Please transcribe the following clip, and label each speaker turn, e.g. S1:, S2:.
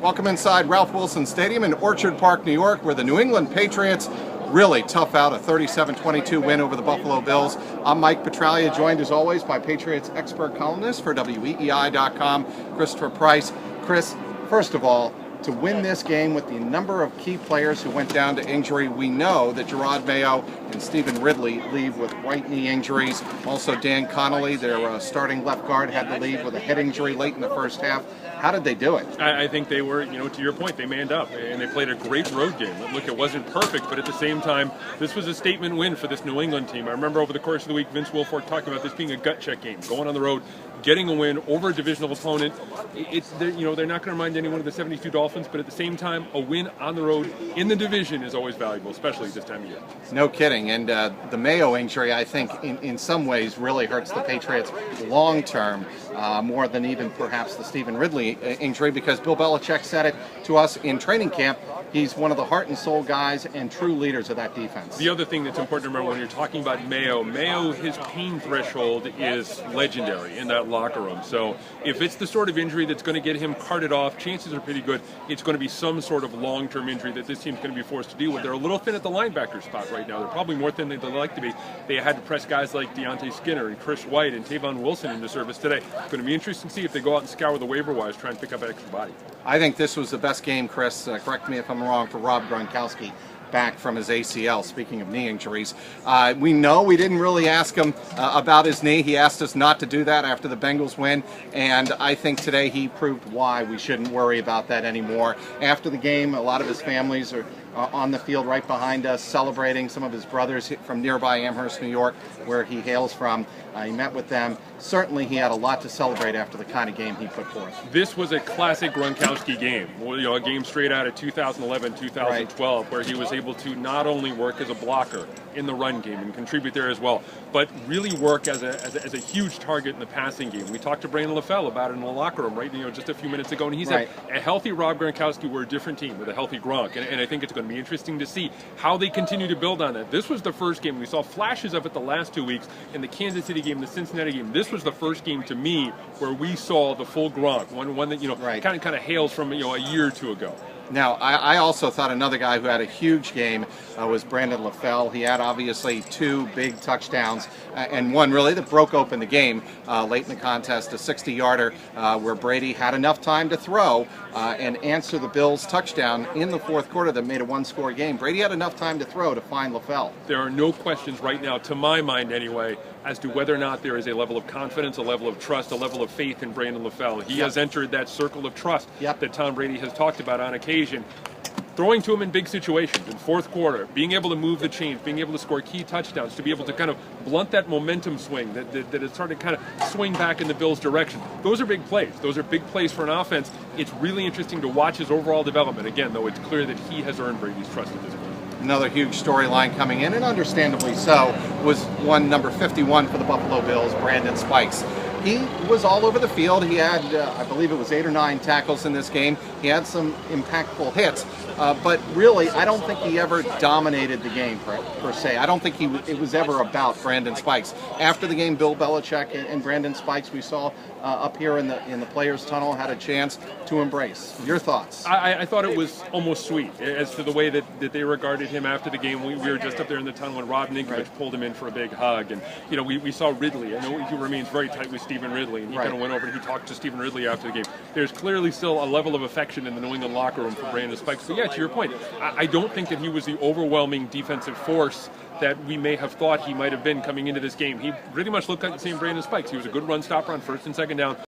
S1: Welcome inside Ralph Wilson Stadium in Orchard Park, New York, where the New England Patriots really tough out a 37-22 win over the Buffalo Bills. I'm Mike Petraglia, joined as always by Patriots expert columnist for WEEI.com, Christopher Price. Chris, first of all, to win this game with the number of key players who went down to injury, we know that Gerard Mayo and Stephen Ridley leave with right knee injuries. Also, Dan Connolly, their starting left guard, had to leave with a head injury late in the first half. How did they do it?
S2: I think they were, to your point, they manned up and they played a great road game. Look, it wasn't perfect, but at the same time, this was a statement win for this New England team. I remember over the course of the week, Vince Wilfork talking about this being a gut check game, going on the road, getting a win over a divisional opponent. They're not going to remind anyone of the 72 Dolphins, but at the same time, a win on the road in the division is always valuable, especially this time of year.
S1: No kidding. And the Mayo injury, I think, in some ways really hurts the Patriots long term, more than even perhaps the Stephen Ridley injury, because Bill Belichick said it to us in training camp. He's one of the heart and soul guys and true leaders of that defense.
S2: The other thing that's important to remember when you're talking about Mayo, his pain threshold is legendary in that locker room. So if it's the sort of injury that's going to get him carted off, chances are pretty good it's going to be some sort of long-term injury that this team's going to be forced to deal with. They're a little thin at the linebacker spot right now. They're probably more thin than they'd like to be. They had to press guys like Deontay Skinner and Chris White and Tavon Wilson into service today. It's going to be interesting to see if they go out and scour the waiver wires, try and pick up an extra body.
S1: I think this was the best game, Chris. Correct me if I'm wrong, for Rob Gronkowski back from his ACL. Speaking of knee injuries, we know we didn't really ask him about his knee. He asked us not to do that after the Bengals win, and I think today he proved why we shouldn't worry about that anymore. After the game, a lot of his families are on the field right behind us celebrating. Some of his brothers from nearby Amherst, New York, where he hails from. He met with them. Certainly he had a lot to celebrate after the kind of game he put forth.
S2: This was a classic Gronkowski game, a game straight out of 2011, 2012, right, where he was able to not only work as a blocker in the run game and contribute there as well, but really work as a huge target in the passing game. We talked to LaFell about it in the locker room, right? Just a few minutes ago, and he said a healthy Rob Gronkowski, we're a different team with a healthy Gronk, and I think it's going to be interesting to see how they continue to build on that. This was the first game. We saw flashes of it the last 2 weeks in the Kansas City game, the Cincinnati game. This was the first game to me where we saw the full Gronk, one that kind of hails from a year or two ago.
S1: Now, I also thought another guy who had a huge game was Brandon LaFell. He had obviously two big touchdowns and one really that broke open the game late in the contest, a 60-yarder where Brady had enough time to throw and answer the Bills' touchdown in the fourth quarter that made a one-score game. Brady had enough time to throw to find LaFell.
S2: There are no questions right now, to my mind anyway, as to whether or not there is a level of confidence, a level of trust, a level of faith in Brandon LaFell. He has entered that circle of trust that Tom Brady has talked about on occasion. Throwing to him in big situations, in fourth quarter, being able to move the chains, being able to score key touchdowns, to be able to kind of blunt that momentum swing that is starting to kind of swing back in the Bills' direction. Those are big plays. Those are big plays for an offense. It's really interesting to watch his overall development. Again, though, it's clear that he has earned Brady's trust at this point.
S1: Another huge storyline coming in, and understandably so, was one number 51 for the Buffalo Bills, Brandon Spikes. He was all over the field. He had, I believe it was 8 or 9 tackles in this game. He had some impactful hits, but really, I don't think he ever dominated the game per se. I don't think it was ever about Brandon Spikes. After the game, Bill Belichick and Brandon Spikes, we saw up here in the players' tunnel, had a chance to embrace. Your thoughts?
S2: I thought it was almost sweet as to the way that they regarded him after the game. We were just up there in the tunnel when Rob Ninkovich pulled him in for a big hug, and we saw Ridley. I know he remains very tight with Stephen Ridley, and he kind of went over and he talked to Stephen Ridley after the game. There's clearly still a level of affection in the New England locker room for Brandon Spikes. But yeah, to your point, I don't think that he was the overwhelming defensive force that we may have thought he might have been coming into this game. He pretty much looked like the same Brandon Spikes. He was a good run stopper on first and second down.